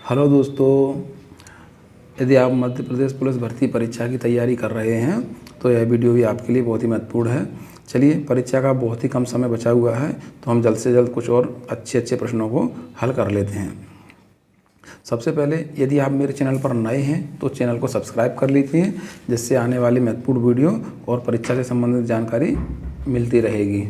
Hello दोस्तों, यदि आप मध्य प्रदेश पुलिस भर्ती परीक्षा की तैयारी कर रहे हैं तो यह वीडियो भी आपके लिए बहुत ही महत्वपूर्ण है। चलिए, परीक्षा का बहुत ही कम समय बचा हुआ है तो हम जल्द से जल्द कुछ और अच्छे प्रश्नों को हल कर लेते हैं। सबसे पहले यदि आप मेरे चैनल पर नए हैं तो चैनल को सब्सक्राइब कर लीजिए, जिससे आने वाली महत्वपूर्ण वीडियो और परीक्षा से संबंधित जानकारी मिलती रहेगी।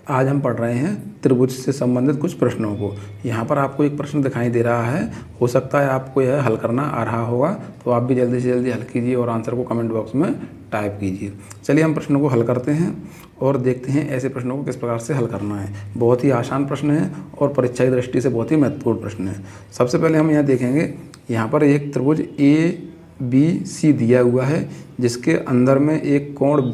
आज हम पढ़ रहे हैं त्रिभुज से संबंधित कुछ प्रश्नों को। यहाँ पर आपको एक प्रश्न दिखाई दे रहा है, हो सकता है आपको यह हल करना आ रहा होगा, तो आप भी जल्दी से जल्दी हल कीजिए और आंसर को कमेंट बॉक्स में टाइप कीजिए। चलिए हम प्रश्नों को हल करते हैं और देखते हैं ऐसे प्रश्नों को किस प्रकार से हल करना है। बहुत ही आसान प्रश्न है और परीक्षा की दृष्टि से बहुत ही महत्वपूर्ण प्रश्न है। सबसे पहले हम यहाँ देखेंगे, यहाँ पर एक त्रिभुज ABC दिया हुआ है, जिसके अंदर में एक कोण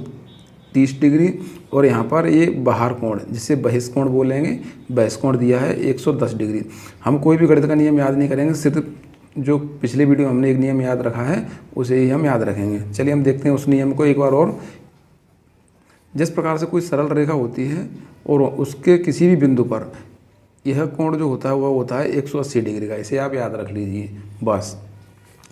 30 डिग्री और यहाँ पर ये बाहर कोण, जिसे बहिष्कोण बोलेंगे, बहिष्कोण दिया है 110 डिग्री। हम कोई भी गणित का नियम याद नहीं करेंगे, सिर्फ जो पिछले वीडियो में हमने एक नियम याद रखा है उसे ही हम याद रखेंगे। चलिए हम देखते हैं उस नियम को एक बार और। जिस प्रकार से कोई सरल रेखा होती है और उसके किसी भी बिंदु पर यह कोण जो होता है वह होता है 180 डिग्री का, इसे आप याद रख लीजिए बस।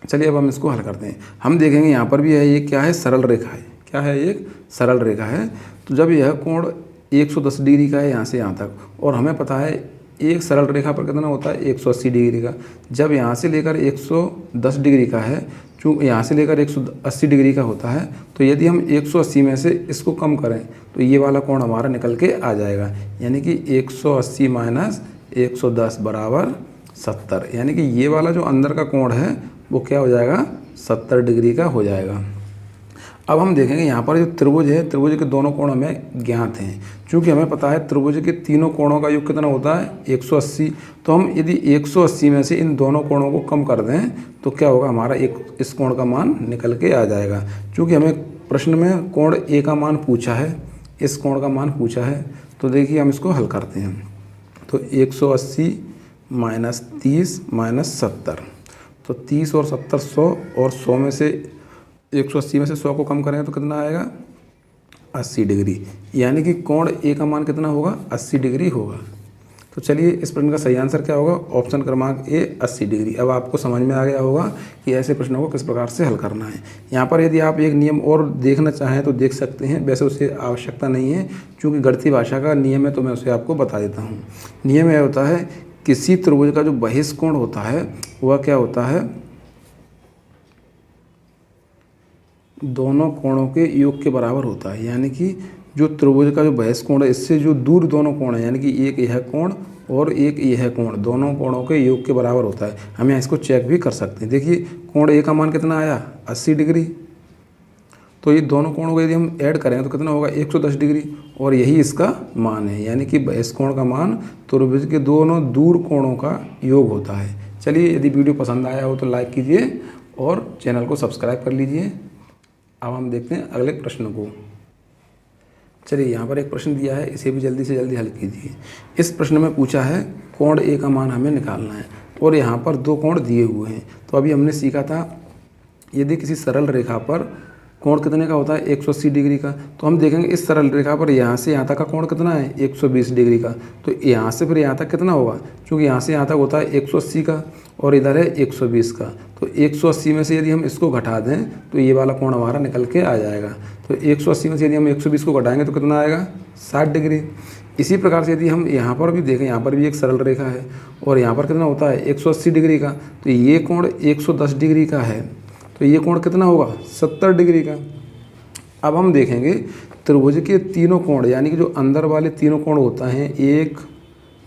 चलिए अब हम इसको हल करते हैं। हम देखेंगे यहाँ पर भी है, ये क्या है, सरल रेखा है। क्या है, एक सरल रेखा है। तो जब यह कोण 110 डिग्री का है यहाँ से यहाँ तक, और हमें पता है एक सरल रेखा पर कितना होता है 180 डिग्री का। जब यहाँ से लेकर 110 डिग्री का है, चूँकि यहाँ से लेकर 180 डिग्री का होता है, तो यदि हम 180 में से इसको कम करें तो ये वाला कोण हमारा निकल के आ जाएगा, यानी कि 180 माइनस 110 बराबर 70। यानी कि ये वाला जो अंदर का कोण है वो क्या हो जाएगा, 70 डिग्री का हो जाएगा। अब हम देखेंगे यहाँ पर जो त्रिभुज है, त्रिभुज के दोनों कोण हमें ज्ञात हैं। चूँकि हमें पता है त्रिभुज के तीनों कोणों का योग कितना होता है 180, तो हम यदि 180 में से इन दोनों कोणों को कम कर दें तो क्या होगा, हमारा इस कोण का मान निकल के आ जाएगा। चूँकि हमें प्रश्न में कोण A का मान पूछा है, इस कोण का मान पूछा है, तो देखिए हम इसको हल करते हैं। तो 180 माइनस 30 माइनस 70, तो 30 और 70 100, और 100 में से 180 में से 100 को कम करेंगे तो कितना आएगा, 80 डिग्री। यानी कि कोण A का मान कितना होगा, 80 डिग्री होगा। तो चलिए इस प्रश्न का सही आंसर क्या होगा, ऑप्शन क्रमांक A 80 डिग्री। अब आपको समझ में आ गया होगा कि ऐसे प्रश्नों को किस प्रकार से हल करना है। यहाँ पर यदि आप एक नियम और देखना चाहें तो देख सकते हैं, वैसे उसे आवश्यकता नहीं है, चूँकि गणितीय भाषा का नियम है तो मैं उसे आपको बता देता हूँ। नियम यह होता है, किसी त्रिभुज का जो बहिष्कोण होता है वह क्या होता है, दोनों कोणों के योग के बराबर होता है। यानी कि जो त्रिभुज का जो बहिष्कोण है, इससे जो दूर दोनों कोण है, यानी कि एक यह कोण और एक यह कोण, दोनों कोणों के योग के बराबर होता है। हम यहाँ इसको चेक भी कर सकते हैं। देखिए कोण A का मान कितना आया, 80 डिग्री। तो ये दोनों कोणों को यदि हम ऐड करें तो कितना होगा, 110 डिग्री, और यही इसका मान है। यानी कि बहिष्कोण का मान त्रिभुज के दोनों दूर कोणों का योग होता है। चलिए, यदि वीडियो पसंद आया हो तो लाइक कीजिए और चैनल को सब्सक्राइब कर लीजिए। अब हम देखते हैं अगले प्रश्न को। चलिए, यहाँ पर एक प्रश्न दिया है, इसे भी जल्दी से जल्दी हल कीजिए। इस प्रश्न में पूछा है कोण A का मान हमें निकालना है और यहाँ पर दो कोण दिए हुए हैं। तो अभी हमने सीखा था, यदि किसी सरल रेखा पर कोण कितने का होता है 180 डिग्री का, तो हम देखेंगे इस सरल रेखा पर यहाँ से यहाँ तक का कोण कितना है 120 डिग्री का। तो यहाँ से फिर यहाँ तक कितना होगा, क्योंकि यहाँ से यहाँ तक होता है 180 का और इधर है 120 का। तो 180 में से यदि हम इसको घटा दें तो ये वाला कोण हमारा निकल के आ जाएगा। तो 180 में से यदि हम 120 को घटाएंगे तो कितना आएगा, 60 डिग्री। इसी प्रकार से यदि हम यहाँ पर भी देखें, यहाँ पर भी एक सरल रेखा है और यहाँ पर कितना होता है 180 डिग्री का, तो ये कोण 110 डिग्री का है, तो ये कोण कितना होगा, 70 डिग्री का। अब हम देखेंगे त्रिभुज के तीनों कोण, यानी कि जो अंदर वाले तीनों कोण होता है 1,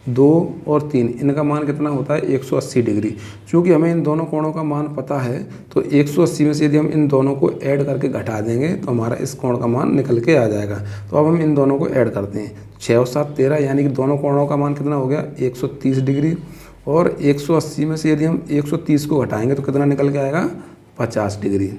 2 और 3, इनका मान कितना होता है 180 डिग्री। चूँकि हमें इन दोनों कोणों का मान पता है तो 180 में से यदि हम इन दोनों को ऐड करके घटा देंगे तो हमारा इस कोण का मान निकल के आ जाएगा। तो अब हम इन दोनों को ऐड करते हैं, 6 और 7 13, यानी कि दोनों कोणों का मान कितना हो गया 130 डिग्री। और 180 में से यदि हम 130 को घटाएंगे तो कितना निकल के आएगा, 50 डिग्री।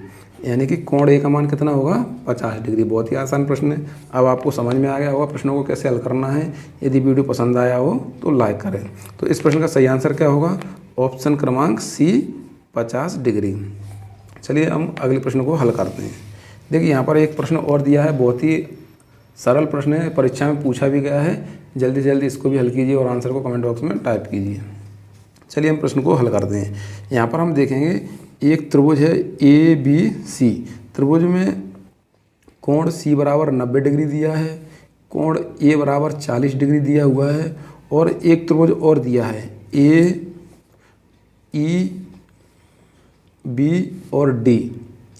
यानी कि कोण A का मान कितना होगा, 50 डिग्री। बहुत ही आसान प्रश्न है। अब आपको समझ में आ गया होगा प्रश्नों को कैसे हल करना है। यदि वीडियो पसंद आया हो तो लाइक करें। तो इस प्रश्न का सही आंसर क्या होगा, ऑप्शन क्रमांक C 50 डिग्री। चलिए हम अगले प्रश्न को हल करते हैं। देखिए यहाँ पर एक प्रश्न और दिया है, बहुत ही सरल प्रश्न है, परीक्षा में पूछा भी गया है। जल्दी से जल्दी इसको भी हल कीजिए और आंसर को कमेंट बॉक्स में टाइप कीजिए। चलिए हम प्रश्न को हल करते हैं। यहाँ पर हम देखेंगे एक त्रिभुज है ABC। त्रिभुज में कोण C बराबर 90 डिग्री दिया है, कोण A बराबर 40 डिग्री दिया हुआ है, और एक त्रिभुज और दिया है AEB और D।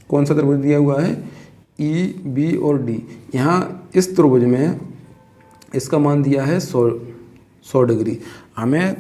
कौन सा त्रिभुज दिया हुआ है? EB और D। यहाँ इस त्रिभुज में इसका मान दिया है 100 डिग्री। हमें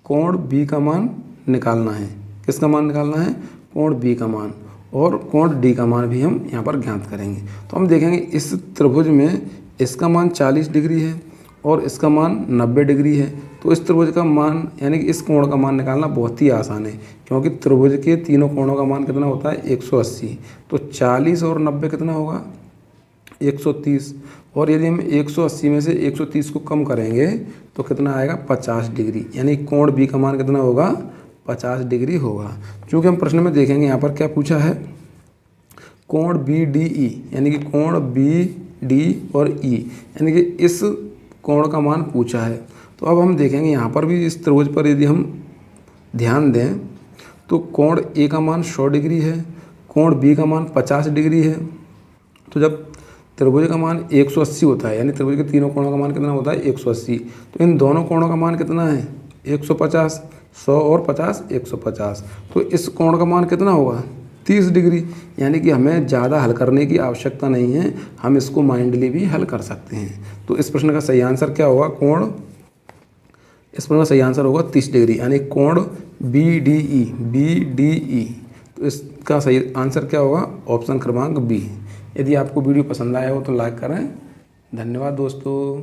कोण B का मान निकालना है। किसका मान निकालना है? कोण B का मान, और कोण D का मान भी हम यहाँ पर ज्ञात करेंगे। तो हम देखेंगे इस त्रिभुज में इसका मान 40 डिग्री है और इसका मान 90 डिग्री है। तो इस त्रिभुज का मान यानी कि इस कोण का मान निकालना बहुत ही आसान है, क्योंकि त्रिभुज के तीनों कोणों का मान कितना होता है? 180। तो 40 और 90 कितना होगा? 130। और यदि हम 180 में से 130 को कम करेंगे तो कितना आएगा? 50 डिग्री। यानी कोण B का मान कितना होगा? 50 डिग्री होगा। चूँकि हम प्रश्न में देखेंगे यहाँ पर क्या पूछा है, कोण BDE, यानी कि कोण BD और E, यानी कि इस कोण का मान पूछा है। तो अब हम देखेंगे यहाँ पर भी इस त्रिभुज पर यदि हम ध्यान दें तो कोण A का मान 100 डिग्री है, कोण B का मान 50 डिग्री है। तो जब त्रिभुज का मान 180 होता है, यानी त्रिभुज के तीनों कोणों का मान कितना होता है? 180। तो इन दोनों कोणों का मान कितना है? 150। 100 और 50 150। तो इस कोण का मान कितना होगा? 30 डिग्री। यानी कि हमें ज़्यादा हल करने की आवश्यकता नहीं है, हम इसको माइंडली भी हल कर सकते हैं। तो इस प्रश्न का सही आंसर क्या होगा? इस प्रश्न का सही आंसर होगा 30 डिग्री, यानी कोण BDE। तो इसका सही आंसर क्या होगा? ऑप्शन क्रमांक B। यदि आपको वीडियो पसंद आया हो तो लाइक करें। धन्यवाद दोस्तों।